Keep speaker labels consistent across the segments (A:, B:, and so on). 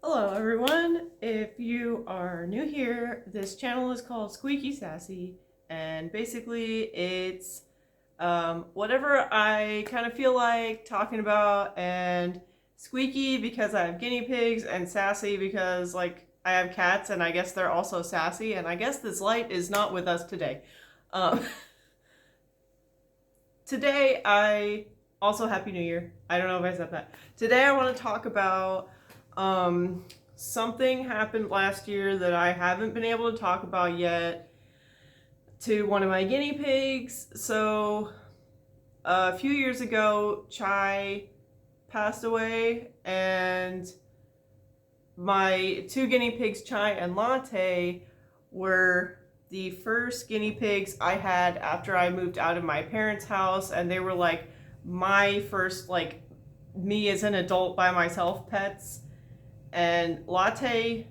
A: Hello everyone, if you are new here, this channel is called Squeaky Sassy, and basically it's whatever I kind of feel like talking about, and squeaky because I have guinea pigs, and sassy because like I have cats and I guess they're also sassy, and I guess this light is not with us today. Um, Today Happy New Year. I don't know if I said that. Today I want to talk about something happened last year that I haven't been able to talk about yet to one of my guinea pigs. So a few years ago, Chai passed away, and my two guinea pigs, Chai and Latte, were the first guinea pigs I had after I moved out of my parents' house, and they were like my first, like, me as an adult by myself pets. And Latte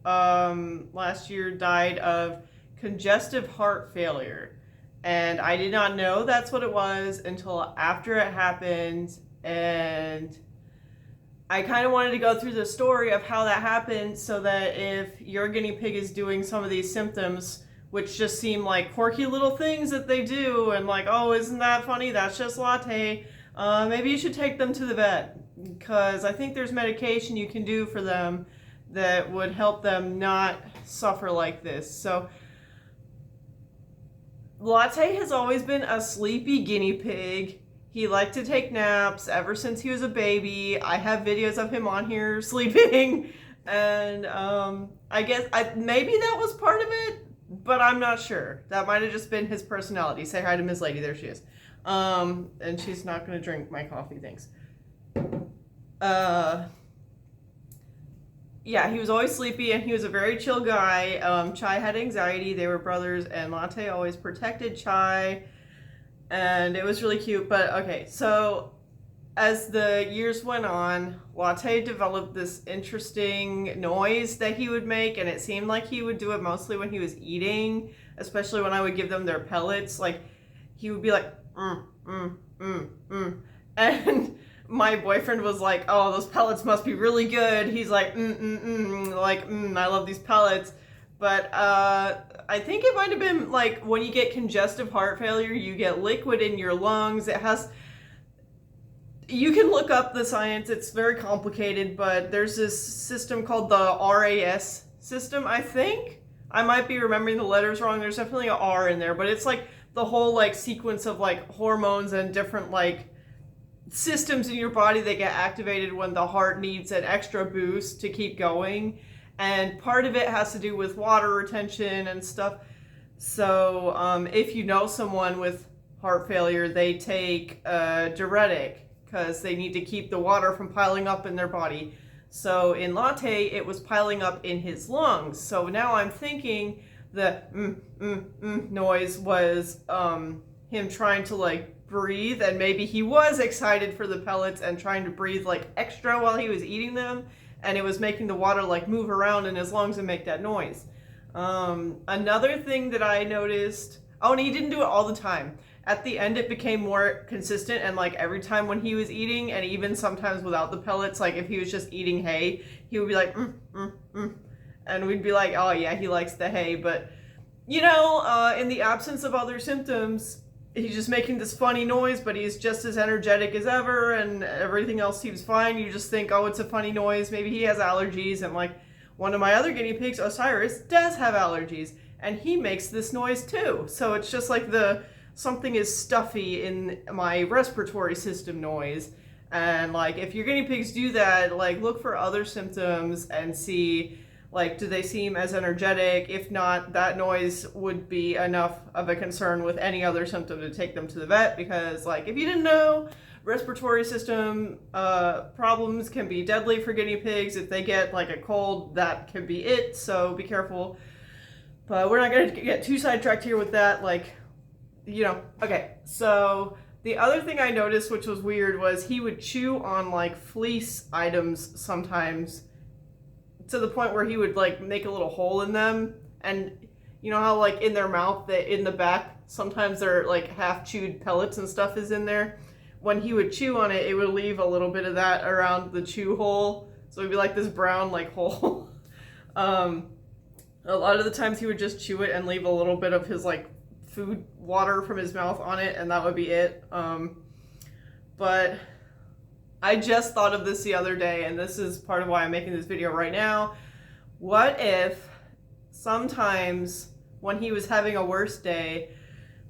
A: last year died of congestive heart failure, and I did not know that's what it was until after it happened. And I kind of wanted to go through the story of how that happened, so that if your guinea pig is doing some of these symptoms, which just seem like quirky little things that they do, and like, oh, isn't that funny? That's just Latte. Maybe you should take them to the vet, because I think there's medication you can do for them that would help them not suffer like this. So Latte has always been a sleepy guinea pig. He liked to take naps ever since he was a baby. I have videos of him on here sleeping, and I guess maybe that was part of it, but I'm not sure. That might have just been his personality. Say hi to Miss Lady. There she is. And she's not going to drink my coffee, thanks. Yeah, he was always sleepy, and he was a very chill guy. Chai had anxiety. They were brothers, and Latte always protected Chai, and it was really cute. But okay, so as the years went on, Latte developed this interesting noise that he would make, and it seemed like he would do it mostly when he was eating, especially when I would give them their pellets. Like, he would be like, and my boyfriend was like, oh, those pellets must be really good. He's like, I love these pellets. But I think it might have been like when you get congestive heart failure, you get liquid in your lungs. You can look up the science, it's very complicated, but there's this system called the RAS system, I think. I might be remembering the letters wrong. There's definitely an R in there, but it's like the whole like sequence of like hormones and different like systems in your body that get activated when the heart needs an extra boost to keep going. And part of it has to do with water retention and stuff. So if you know someone with heart failure, they take a diuretic because they need to keep the water from piling up in their body. So in Latte, it was piling up in his lungs. So now I'm thinking the noise was him trying to like breathe, and maybe he was excited for the pellets and trying to breathe like extra while he was eating them, and it was making the water like move around in his lungs and make that noise. Another thing that I noticed, oh, and he didn't do it all the time. At the end, it became more consistent, and like every time when he was eating, and even sometimes without the pellets, like if he was just eating hay, he would be like, and we'd be like, oh yeah, he likes the hay. But you know, in the absence of other symptoms, he's just making this funny noise, but he's just as energetic as ever, and everything else seems fine. You just think, oh, it's a funny noise. Maybe he has allergies. And like one of my other guinea pigs, Osiris, does have allergies, and he makes this noise too. So it's just like something is stuffy in my respiratory system noise. And like if your guinea pigs do that, like look for other symptoms and see, like, do they seem as energetic? If not, that noise would be enough of a concern with any other symptom to take them to the vet. Because like if you didn't know, respiratory system problems can be deadly for guinea pigs. If they get like a cold, that can be it. So be careful. But we're not going to get too sidetracked here with that. Like, you know, okay. So the other thing I noticed, which was weird, was he would chew on like fleece items sometimes, to the point where he would like make a little hole in them. And you know how like in their mouth, in the back, sometimes they're like half chewed pellets and stuff is in there. When he would chew on it, it would leave a little bit of that around the chew hole So it'd be like this brown like hole. A lot of the times he would just chew it and leave a little bit of his like food water from his mouth on it, and that would be it. But I just thought of this the other day, and this is part of why I'm making this video right now. What if sometimes when he was having a worse day,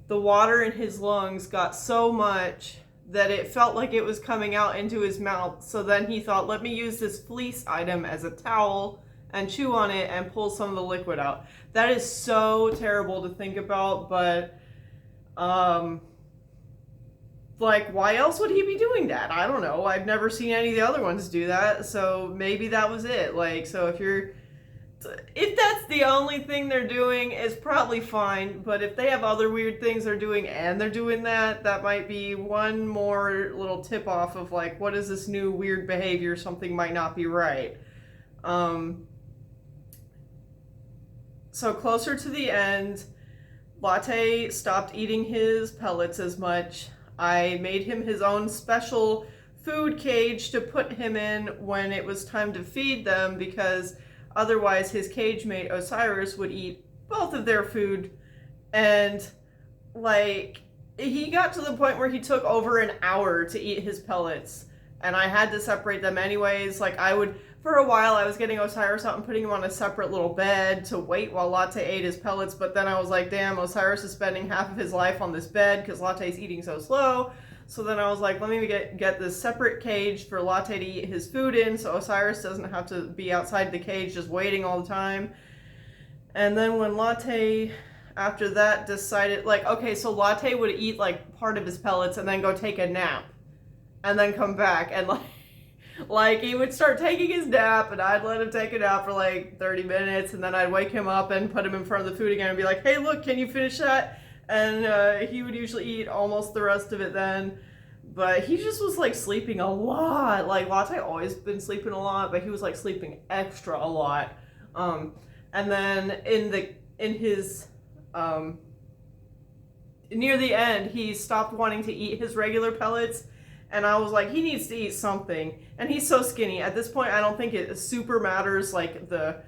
A: the water in his lungs got so much that it felt like it was coming out into his mouth. So then he thought, let me use this fleece item as a towel and chew on it and pull some of the liquid out. That is so terrible to think about, but like, why else would he be doing that? I don't know. I've never seen any of the other ones do that, so maybe that was it. Like, so if that's the only thing they're doing, it's probably fine. But if they have other weird things they're doing and they're doing that, that might be one more little tip off of like, what is this new weird behavior? Something might not be right. So closer to the end, Latte stopped eating his pellets as much. I made him his own special food cage to put him in when it was time to feed them, because otherwise his cage mate Osiris would eat both of their food. And like, he got to the point where he took over an hour to eat his pellets, and I had to separate them anyways. Like, for a while I was getting Osiris out and putting him on a separate little bed to wait while Latte ate his pellets, but then I was like, damn, Osiris is spending half of his life on this bed because Latte's eating so slow. So then I was like, let me get this separate cage for Latte to eat his food in, so Osiris doesn't have to be outside the cage just waiting all the time. And then when Latte, after that, decided, like, okay, so Latte would eat like part of his pellets and then go take a nap and then come back, and like he would start taking his nap, and I'd let him take a nap for like 30 minutes, and then I'd wake him up and put him in front of the food again and be like, hey, look, can you finish that? And he would usually eat almost the rest of it then. But he just was like sleeping a lot. Like, Latte always been sleeping a lot, but he was like sleeping extra a lot. And then in his near the end, he stopped wanting to eat his regular pellets. And I was like, he needs to eat something. And he's so skinny. At this point, I don't think it super matters, like, the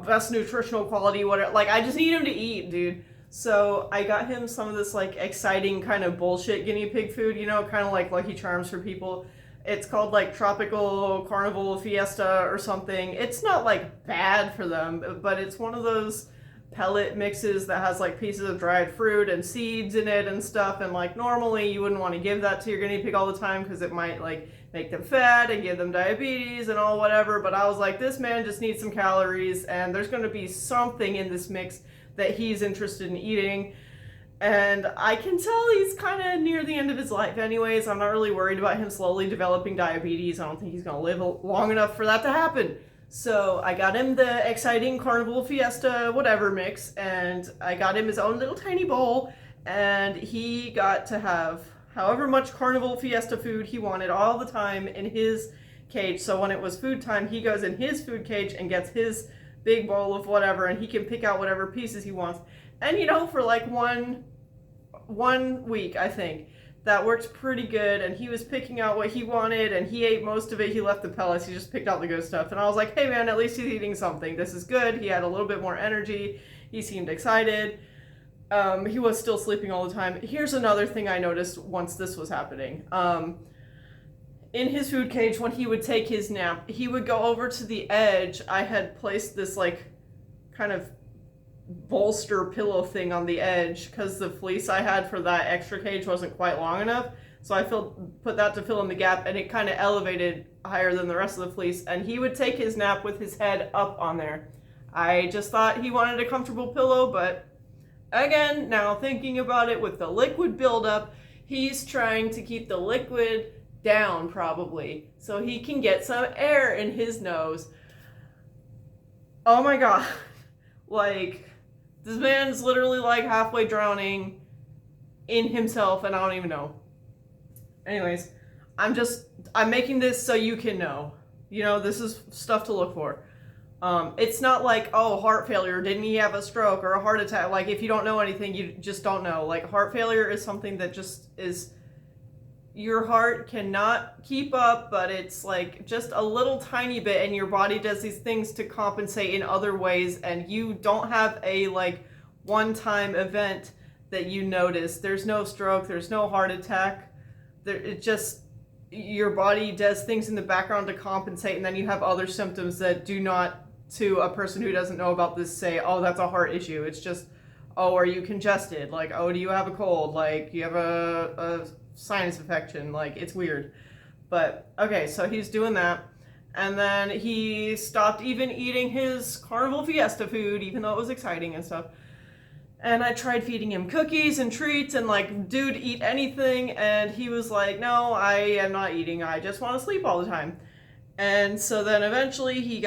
A: best nutritional quality, whatever. Like, I just need him to eat, dude. So I got him some of this, like, exciting kind of bullshit guinea pig food, you know, kind of like Lucky Charms for people. It's called, like, Tropical Carnival Fiesta or something. It's not, like, bad for them, but it's one of those pellet mixes that has like pieces of dried fruit and seeds in it and stuff, and like normally you wouldn't want to give that to your guinea pig all the time because it might like make them fat and give them diabetes and all whatever. But I was like, this man just needs some calories, and there's going to be something in this mix that he's interested in eating. And I can tell he's kind of near the end of his life anyways. I'm not really worried about him slowly developing diabetes. I don't think he's going to live long enough for that to happen. So I got him the exciting Carnival Fiesta whatever mix, and I got him his own little tiny bowl, and he got to have however much Carnival Fiesta food he wanted all the time in his cage. So when it was food time, he goes in his food cage and gets his big bowl of whatever, and he can pick out whatever pieces he wants. And you know, for like one week, I think, that worked pretty good, and he was picking out what he wanted, and he ate most of it. He left the pellets, he just picked out the good stuff. And I was like, hey man, at least he's eating something. This is good. He had a little bit more energy. He seemed excited. He was still sleeping all the time. Here's another thing I noticed once this was happening. In his food cage, when he would take his nap, he would go over to the edge. I had placed this like kind of bolster pillow thing on the edge because the fleece I had for that extra cage wasn't quite long enough, so I put that to fill in the gap, and it kind of elevated higher than the rest of the fleece, and he would take his nap with his head up on there. I just thought he wanted a comfortable pillow, but again, now thinking about it, with the liquid buildup, he's trying to keep the liquid down probably so he can get some air in his nose. Oh my god. Like, this man's literally like halfway drowning in himself, and I don't even know. Anyways, I'm making this so you can know. You know, this is stuff to look for. It's not like, oh, heart failure, didn't he have a stroke or a heart attack? Like, if you don't know anything, you just don't know. Like, heart failure is something that just is your heart cannot keep up, but it's like just a little tiny bit, and your body does these things to compensate in other ways, and you don't have a like one-time event that you notice. There's no stroke, there's no heart attack. It just, your body does things in the background to compensate, and then you have other symptoms that do not, to a person who doesn't know about this, say, oh, that's a heart issue. It's just, oh, are you congested? Like, oh, do you have a cold? Like, you have a sinus infection? Like, it's weird. But okay, so he's doing that, and then he stopped even eating his carnival fiesta food, even though it was exciting and stuff. And I tried feeding him cookies and treats and like, dude, eat anything. And he was like, no, I am not eating. I just want to sleep all the time. And so then eventually he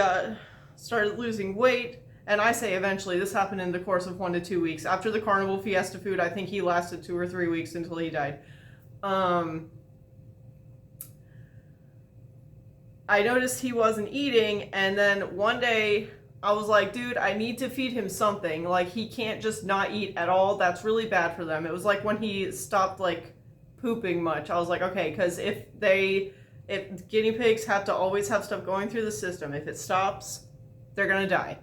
A: started losing weight. And I say eventually, this happened in the course of 1 to 2 weeks. After the carnival fiesta food, I think he lasted 2 or 3 weeks until he died. I noticed he wasn't eating, and then one day I was like, dude, I need to feed him something. Like, he can't just not eat at all. That's really bad for them. It was like when he stopped like pooping much. I was like, okay, because if guinea pigs have to always have stuff going through the system, if it stops, they're gonna die.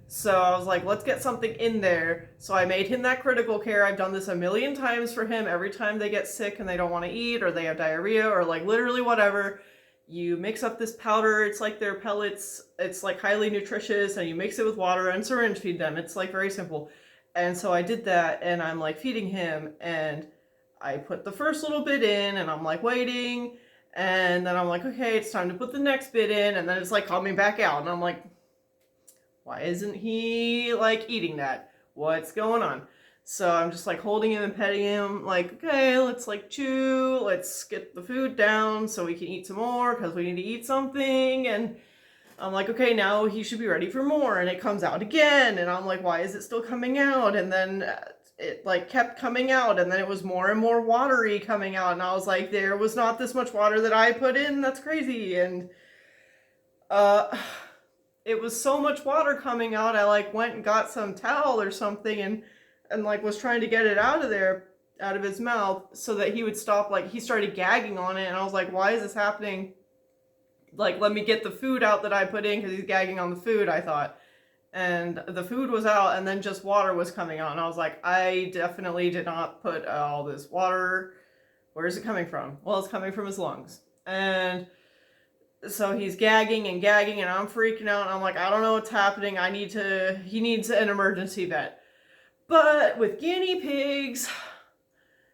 A: So I was like, let's get something in there. So I made him that critical care. I've done this a million times for him. Every time they get sick and they don't want to eat, or they have diarrhea, or like literally whatever, you mix up this powder. It's like their pellets. It's like highly nutritious, and you mix it with water and syringe feed them. It's like very simple. And so I did that, and I'm like feeding him, and I put the first little bit in, and I'm like waiting, and then I'm like, okay, it's time to put the next bit in, and then it's like coming back out, and I'm like, why isn't he like eating that? What's going on? So I'm just like holding him and petting him, like, okay, let's like chew, let's get the food down so we can eat some more, because we need to eat something. And I'm like, okay, now he should be ready for more. And it comes out again, and I'm like, why is it still coming out? And then it like kept coming out, and then it was more and more watery coming out, and I was like, there was not this much water that I put in. That's crazy. And it was so much water coming out, I like went and got some towel or something, and like was trying to get it out of there, out of his mouth, so that he would stop. Like, he started gagging on it, and I was like, why is this happening? Like, let me get the food out that I put in, because he's gagging on the food, I thought. And the food was out, and then just water was coming out, and I was like, I definitely did not put all this water. Where is it coming from? Well, it's coming from his lungs. And so he's gagging, and I'm freaking out, and I'm like, I don't know what's happening. He needs an emergency vet. But with guinea pigs,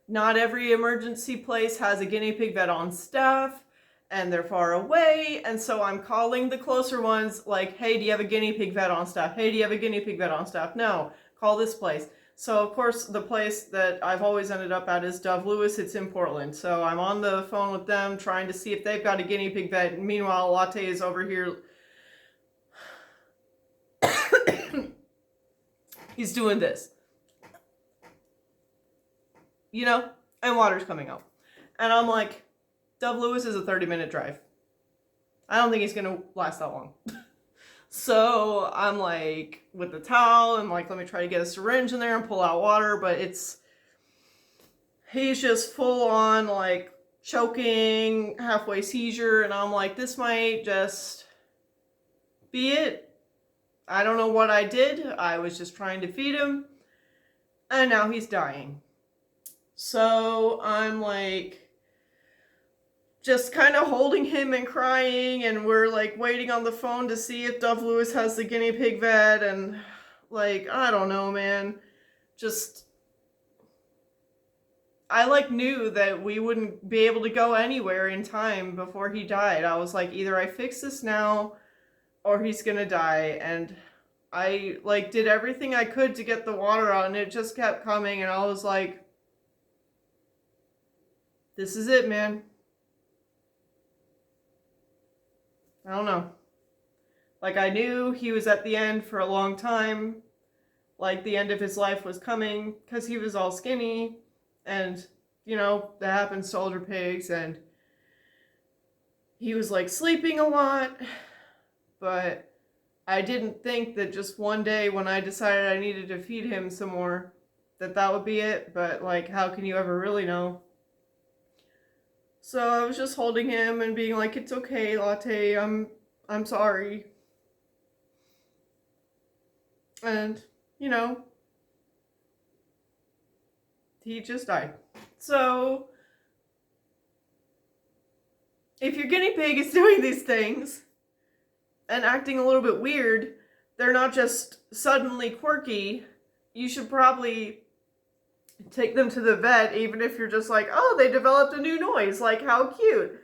A: not every emergency place has a guinea pig vet on staff, and they're far away, and so I'm calling the closer ones, like, hey, do you have a guinea pig vet on staff? Hey, do you have a guinea pig vet on staff? No, call this place. So, of course, the place that I've always ended up at is Dove Lewis. It's in Portland. So I'm on the phone with them trying to see if they've got a guinea pig vet. And meanwhile, Latte is over here. He's doing this. You know? And water's coming out. And I'm like, Dove Lewis is a 30-minute drive. I don't think he's going to last that long. So I'm like with the towel, and like, let me try to get a syringe in there and pull out water, but he's just full on like choking, halfway seizure, and I'm like, this might just be it. I don't know what I did. I was just trying to feed him, and now he's dying. So I'm like just kind of holding him and crying, and we're like waiting on the phone to see if Dove Lewis has the guinea pig vet, and like, I don't know, man. Just, I like knew that we wouldn't be able to go anywhere in time before he died. I was like, either I fix this now or he's gonna die. And I like did everything I could to get the water out, and it just kept coming, and I was like, this is it, man. I don't know. Like, I knew he was at the end for a long time. Like, the end of his life was coming, because he was all skinny. And, you know, that happens to older pigs. And he was, like, sleeping a lot. But I didn't think that just one day when I decided I needed to feed him some more, that would be it. But, like, how can you ever really know? So I was just holding him and being like, it's okay, Latte, I'm sorry. And, you know, he just died. So, if your guinea pig is doing these things and acting a little bit weird, they're not just suddenly quirky. You should probably take them to the vet, even if you're just like, oh, they developed a new noise, like, how cute.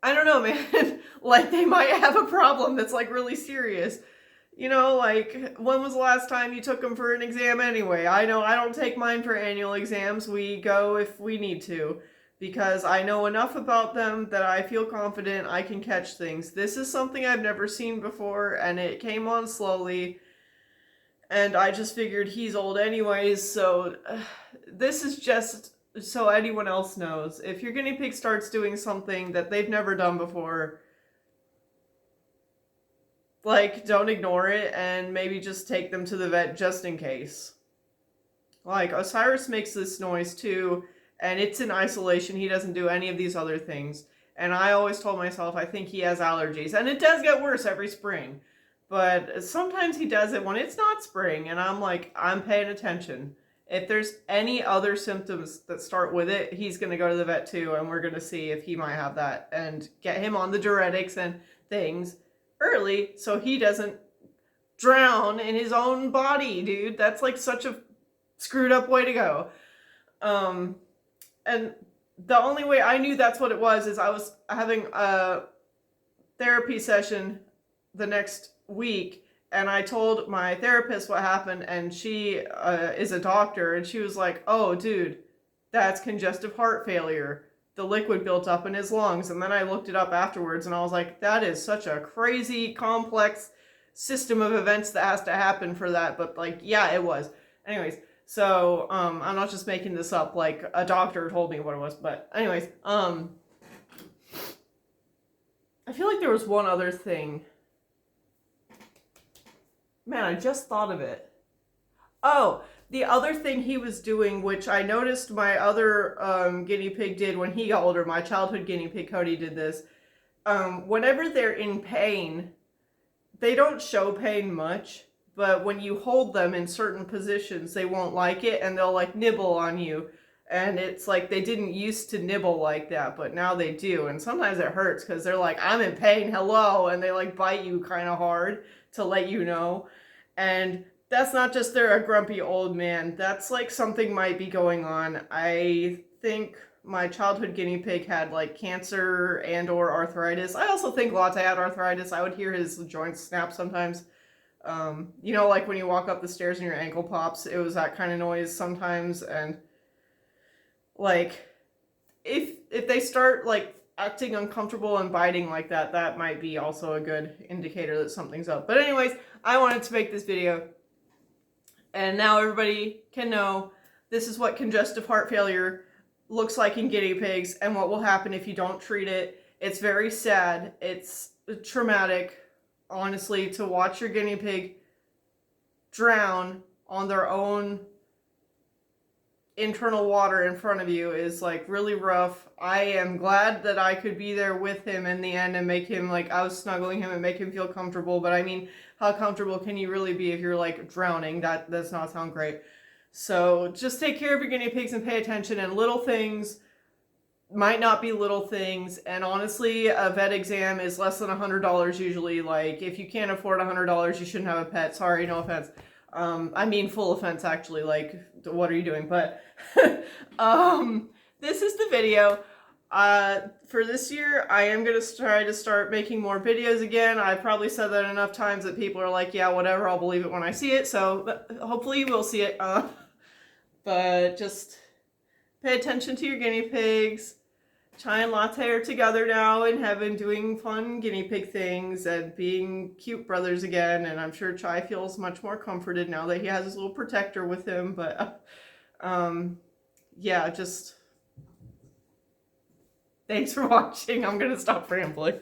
A: I don't know, man. Like, they might have a problem that's, like, really serious. You know, like, when was the last time you took them for an exam anyway? I know I don't take mine for annual exams. We go if we need to, because I know enough about them that I feel confident I can catch things. This is something I've never seen before, and it came on slowly, and I just figured he's old anyways, so this is just so anyone else knows. If your guinea pig starts doing something that they've never done before, like, don't ignore it and maybe just take them to the vet just in case. Like, Osiris makes this noise too, and it's in isolation. He doesn't do any of these other things. And I always told myself, I think he has allergies. And it does get worse every spring. But sometimes he does it when it's not spring, and I'm like, I'm paying attention. If there's any other symptoms that start with it, he's going to go to the vet too, and we're going to see if he might have that and get him on the diuretics and things early so he doesn't drown in his own body, dude. That's like such a screwed up way to go. And the only way I knew that's what it was is I was having a therapy session the next week, and I told my therapist what happened, and she is a doctor, and she was like, oh dude, that's congestive heart failure. The liquid built up in his lungs. And then I looked it up afterwards, and I was like, that is such a crazy complex system of events that has to happen for that. But like, yeah, it was. Anyways, so I'm not just making this up, like a doctor told me what it was. But anyways, I feel like there was one other thing. Man, I just thought of it. Oh, the other thing he was doing, which I noticed my other guinea pig did when he got older, my childhood guinea pig Cody did this. Whenever they're in pain, they don't show pain much, but when you hold them in certain positions, they won't like it, and they'll like nibble on you. And it's like they didn't used to nibble like that, but now they do. And sometimes it hurts because they're like, I'm in pain, hello, and they like bite you kind of hard to let you know. And that's not just they're a grumpy old man. That's like something might be going on. I think my childhood guinea pig had like cancer and or arthritis. I also think Latte had arthritis. I would hear his joints snap sometimes. You know, like when you walk up the stairs and your ankle pops, it was that kind of noise sometimes. And like, if they start like acting uncomfortable and biting like that, that might be also a good indicator that something's up. But anyways, I wanted to make this video, and now everybody can know this is what congestive heart failure looks like in guinea pigs and what will happen if you don't treat it. It's very sad. It's traumatic, honestly, to watch your guinea pig drown on their own internal water in front of you is like really rough. I am glad that I could be there with him in the end and make him like, I was snuggling him and make him feel comfortable. But I mean, how comfortable can you really be if you're like drowning? That does not sound great. So just take care of your guinea pigs and pay attention, and little things might not be little things. And honestly, a vet exam is less than $100 usually. Like, if you can't afford $100, you shouldn't have a pet. Sorry, no offense. I mean full offense actually, like, what are you doing? But this is the video. For this year, I am going to try to start making more videos again. I've probably said that enough times that people are like, yeah, whatever, I'll believe it when I see it. So hopefully you will see it. But just pay attention to your guinea pigs. Chai and Latte are together now in heaven doing fun guinea pig things and being cute brothers again. And I'm sure Chai feels much more comforted now that he has his little protector with him. But yeah, just thanks for watching. I'm going to stop rambling.